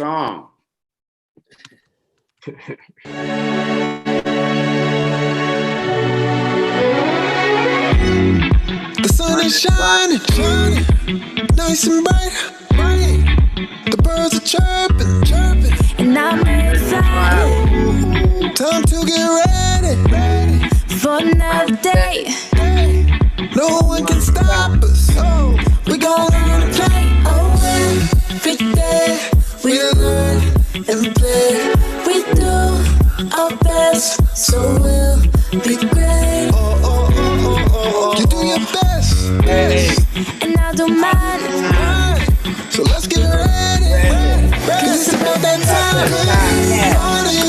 song. The sun is shining, shining, nice and bright, bright. The birds are chirping, chirping, and I'm excited. Time to get ready, ready for another day. No one can stop us. Oh, we gon' learn to play. Oh, every day we learn and play. We do our best, so we'll be great. You do your best, Hey. And I do mine. So let's get ready. Cause it's about that time. Morning,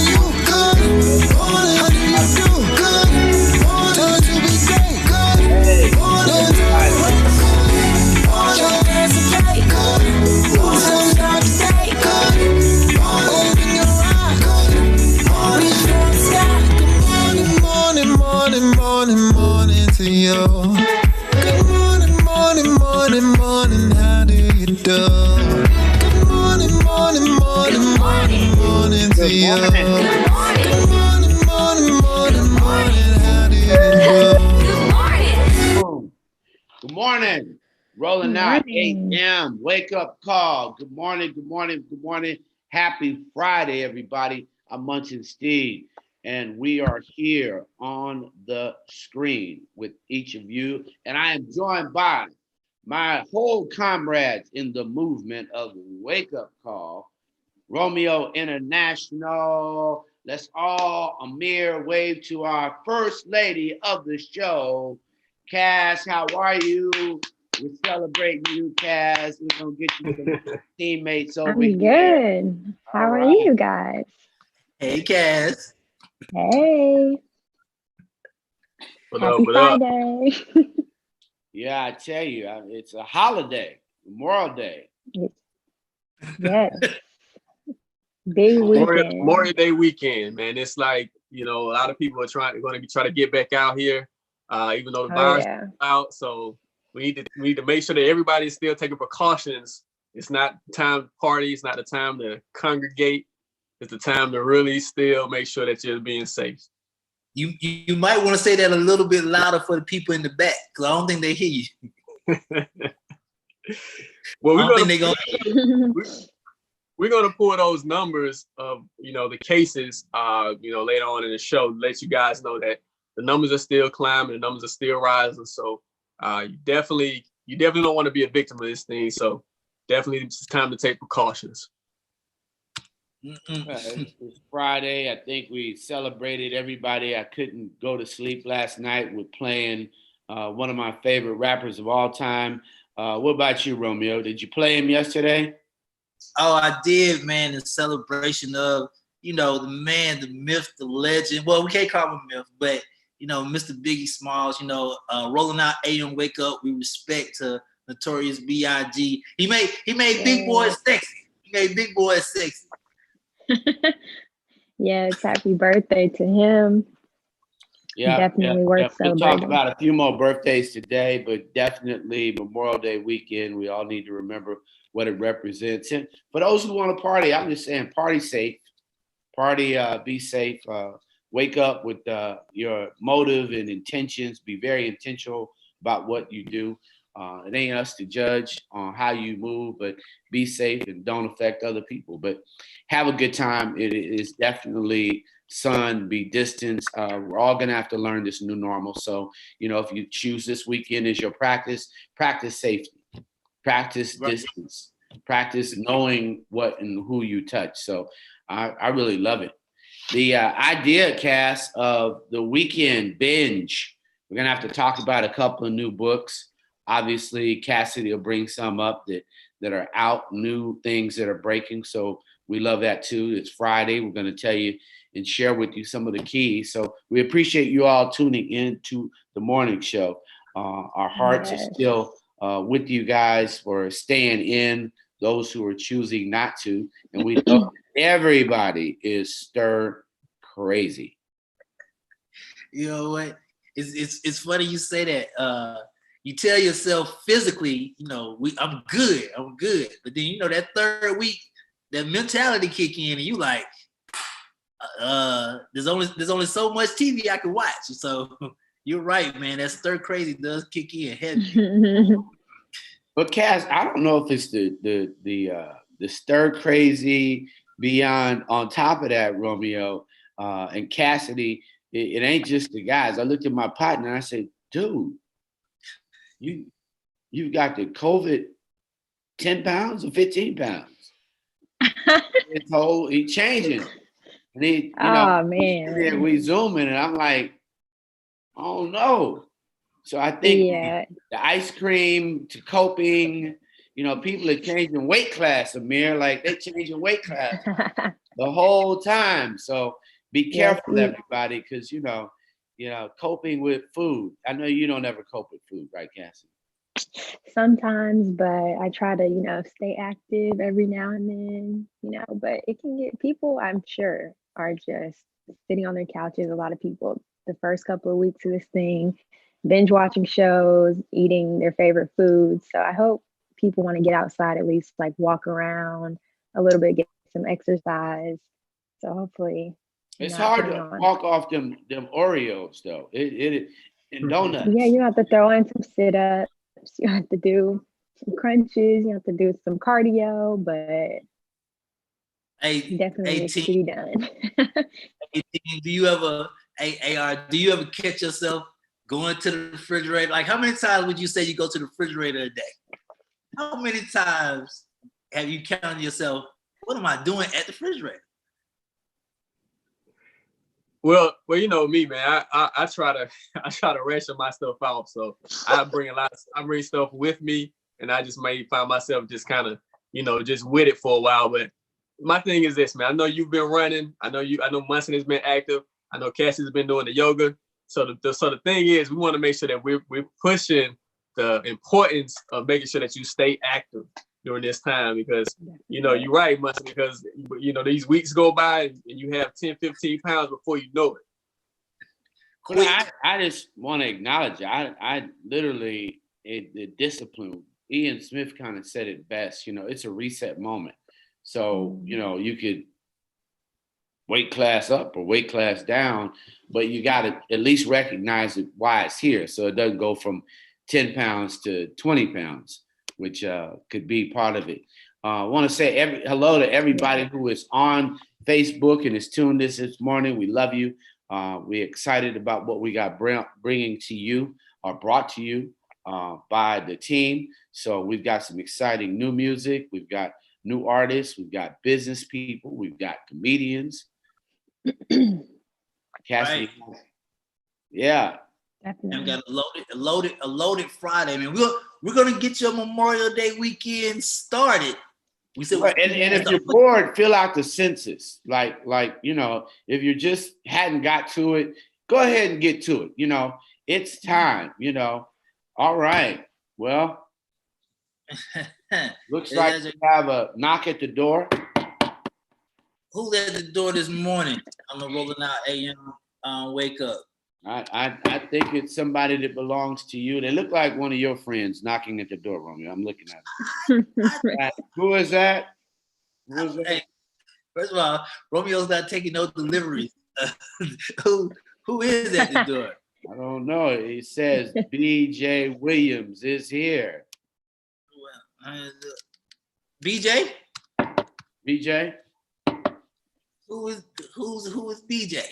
you good. Morning, how do you do? Good. Time to be great. Good. Morning, your dance is right. So start today. open your eyes. Reach for the sky. Morning, morning, morning, morning to you. Good morning, morning, morning, morning. How do you do? Good morning, morning, morning, morning, morning to you. Good morning. Good morning, morning, morning, morning. How do you do? Good morning. Boom. Good morning. Rolling out 8 a.m. Wake up call. Good morning. Good morning. Good morning. Happy Friday, everybody. I'm Munchin Steve, and we are here on the screen with each of you. And I am joined by my whole comrades in the movement of Wake Up Call, Romeo International. Let's all Amir wave to our first lady of the show, Cass. How are you? We're celebrating you, Cass. We're gonna get you some teammates over I'm here. good. How All are right. you guys? Hey, Cass. Hey, happy Friday. Yeah, I tell you, it's a holiday, Memorial Day. Yes. Big weekend. Memorial Day weekend, man. It's like, you know, a lot of people are going to try to get back out here, even though the virus is out. So we need to make sure that everybody's still taking precautions. It's not time to party. It's not the time to congregate. It's the time to really still make sure that you're being safe. You might want to say that a little bit louder for the people in the back, because I don't think they hear you. Well, we're gonna pull those numbers of, you know, the cases, you know, later on in the show to let you guys know that the numbers are still climbing, the numbers are still rising. So you definitely don't want to be a victim of this thing. So definitely it's time to take precautions. It's Friday. I think we celebrated everybody. I couldn't go to sleep last night with playing one of my favorite rappers of all time. What about you, Romeo? Did you play him yesterday? Oh, I did, man, in celebration of, you know, the man, the myth, the legend. Well, we can't call him a myth, but, you know, Mr. Biggie Smalls, you know, rolling out AM Wake Up. We respect to Notorious B.I.G. He made big boys sexy. He made big boys sexy. Yes, happy birthday to him. Definitely worth celebrating. We'll talk about a few more birthdays today, but definitely Memorial Day weekend. We all need to remember what it represents. And for those who want to party, I'm just saying, party safe. Party, be safe. Wake up with your motive and intentions. Be very intentional about what you do. It ain't us to judge on how you move, but be safe and don't affect other people. But have a good time. It is definitely sun, be distanced. We're all going to have to learn this new normal. So, you know, if you choose this weekend as your practice safety, practice distance, practice knowing what and who you touch. So I really love it. The idea, Cass, of the weekend binge, we're going to have to talk about a couple of new books. Obviously, Cassidy will bring some up that are out, new things that are breaking. So we love that too. It's Friday. We're going to tell you and share with you some of the keys. So we appreciate you all tuning in to the morning show. Our hearts are still with you guys for staying in, those who are choosing not to. And we know everybody is stir crazy. You know what? It's funny you say that. You tell yourself physically, you know, I'm good. But then, you know, that third week, that mentality kick in, and you like, there's only so much TV I can watch. So you're right, man. That stir crazy does kick in heavy. But Cass, I don't know if it's the stir crazy beyond. On top of that, Romeo and Cassidy, it ain't just the guys. I looked at my partner and I said, dude, you've got the COVID 10 pounds or 15 pounds. He's changing. And man. We zooming and I'm like, oh no. So I think the ice cream to coping, people are changing weight class, Amir, like they changing weight class the whole time. So be careful, everybody, because coping with food. I know you don't ever cope with food, right, Cassie? Sometimes, but I try to, stay active every now and then, but it can get people, I'm sure, are just sitting on their couches. A lot of people, the first couple of weeks of this thing, binge watching shows, eating their favorite foods. So I hope people want to get outside, at least like walk around a little bit, get some exercise. So hopefully it's hard to walk off them Oreos though. It and donuts. Yeah, you have to throw in some sit-ups. You have to do some crunches. You have to do some cardio, but definitely needs to be done. Do you ever, do you ever catch yourself going to the refrigerator? Like, how many times would you say you go to the refrigerator a day? How many times have you counted yourself, what am I doing at the refrigerator? Well, you know me, man. I try to ration my stuff out. So I bring stuff with me, and I just may find myself just kind of, just with it for a while. But my thing is this, man. I know you've been running. I know Munson has been active. I know Cassie's been doing the yoga. So the thing is, we want to make sure that we're pushing the importance of making sure that you stay active during this time, because you're right, Munson, because these weeks go by and you have 10, 15 pounds before you know it. Well, I just want to acknowledge I literally the discipline. Ian Smith kind of said it best. It's a reset moment. So you could weight class up or weight class down, but you got to at least recognize why it's here, so it doesn't go from 10 pounds to 20 pounds. Which could be part of it. I want to say hello to everybody who is on Facebook and is tuned this morning. We love you. We're excited about what we got bringing to you or brought to you by the team. So we've got some exciting new music. We've got new artists. We've got business people. We've got comedians. Cassie, yeah. Definitely. And got a loaded Friday, man. We're gonna get your Memorial Day weekend started. We said, and if you're bored, fill out the census. Like if you just hadn't got to it, go ahead and get to it. It's time. All right. Well, looks like we have a knock at the door. Who's at the door this morning on the Rolling Out AM Wake Up? I think it's somebody that belongs to you. They look like one of your friends knocking at the door, Romeo. I'm looking at them. Who is that? Hey, first of all, Romeo's not taking no deliveries. Who is at the door? I don't know. He says BJ Williams is here. BJ? BJ? Who is BJ?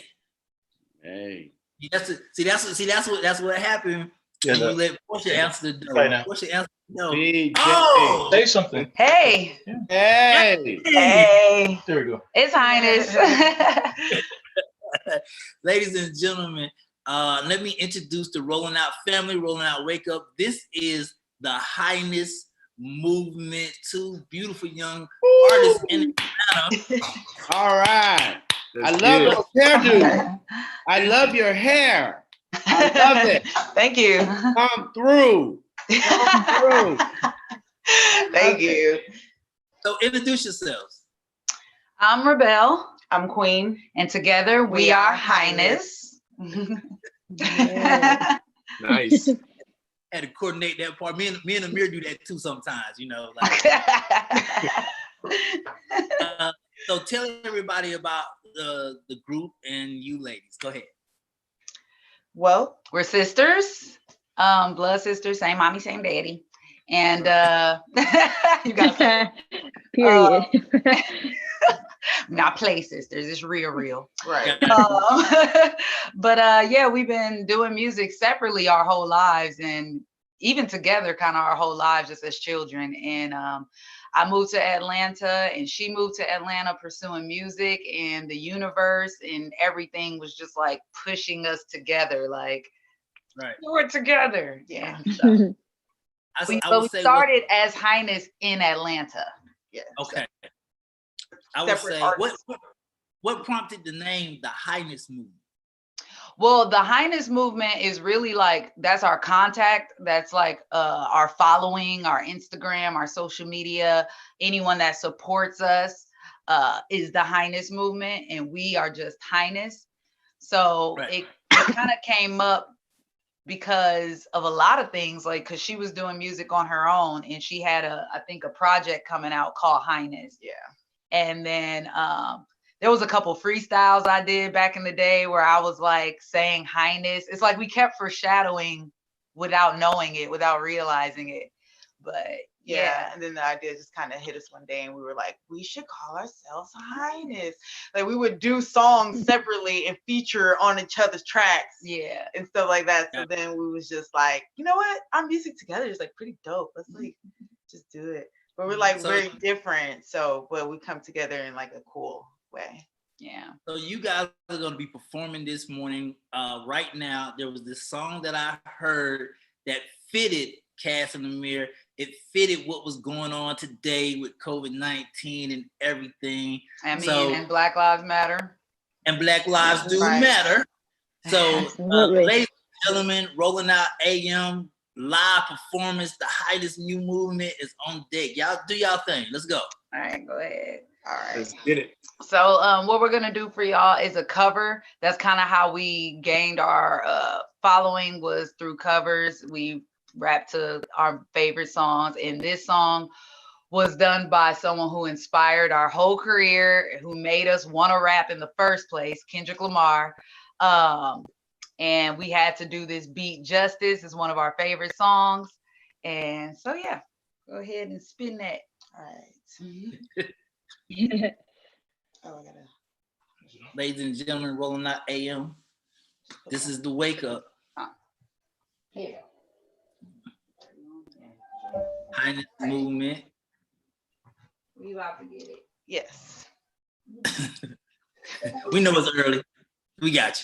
Hey. That's what happened when you let Portia answer the door. Portia answer the door. BJ. Oh, say something. Hey. Hey. Hey. There we go. It's Highness. Ladies and gentlemen, let me introduce the Rolling Out family, Rolling Out Wake Up. This is the Highness movement. Two beautiful young artists in Atlanta. All right. I love those hairdos. I love your hair. I love it. Thank you. Come through. Thank you. So introduce yourselves. I'm Rebel. I'm Queen. And together we are Highness. Nice. Had to coordinate that part. Me and Amir do that too sometimes, So tell everybody about the group and you ladies. Go ahead. Well, we're sisters, blood sisters, same mommy, same daddy. And you gotta say period. not play sisters, it's real. Right. But yeah, we've been doing music separately our whole lives, and even together kind of our whole lives just as children. And I moved to Atlanta and she moved to Atlanta pursuing music, and the universe and everything was just like pushing us together, like we're together. Yeah. So. We started as Highness in Atlanta. Yeah. Okay. I would say what prompted the name the Highness Movement? Well, the Highness Movement is really like, that's our contact. That's like our following, our Instagram, our social media. Anyone that supports us is the Highness Movement, and we are just Highness. So it kind of came up because of a lot of things, like because she was doing music on her own, and she had I think a project coming out called Highness. Yeah. And then there was a couple freestyles I did back in the day where I was like saying Highness. It's like we kept foreshadowing without knowing it, without realizing it. But yeah. And then the idea just kind of hit us one day, and we were like, we should call ourselves Highness. Like we would do songs separately and feature on each other's tracks. Yeah. And stuff like that. So then we was just like, you know what? Our music together is like pretty dope. Let's like just do it. But we're like very different. So, but we come together in like a cool way. Yeah. So you guys are going to be performing this morning. Right now, there was this song that I heard that fitted Cass in the Mirror. It fitted what was going on today with COVID-19 and everything. I mean, and Black Lives Matter. And Black Lives do matter. So, ladies and gentlemen, Rolling Out AM live performance, the Highness New Movement is on deck. Y'all do y'all thing. Let's go. All right, go ahead. All right. Let's get it. So what we're gonna do for y'all is a cover. That's kind of how we gained our following, was through covers. We rap to our favorite songs, and this song was done by someone who inspired our whole career, who made us want to rap in the first place, Kendrick Lamar. And we had to do this beat justice. It's one of our favorite songs. And so yeah, go ahead and spin that. All right. Oh, I gotta. Ladies and gentlemen, Rolling Out AM. This is the wake up. Yeah. Highness Movement. We about to get it. Yes. We know it's early. We got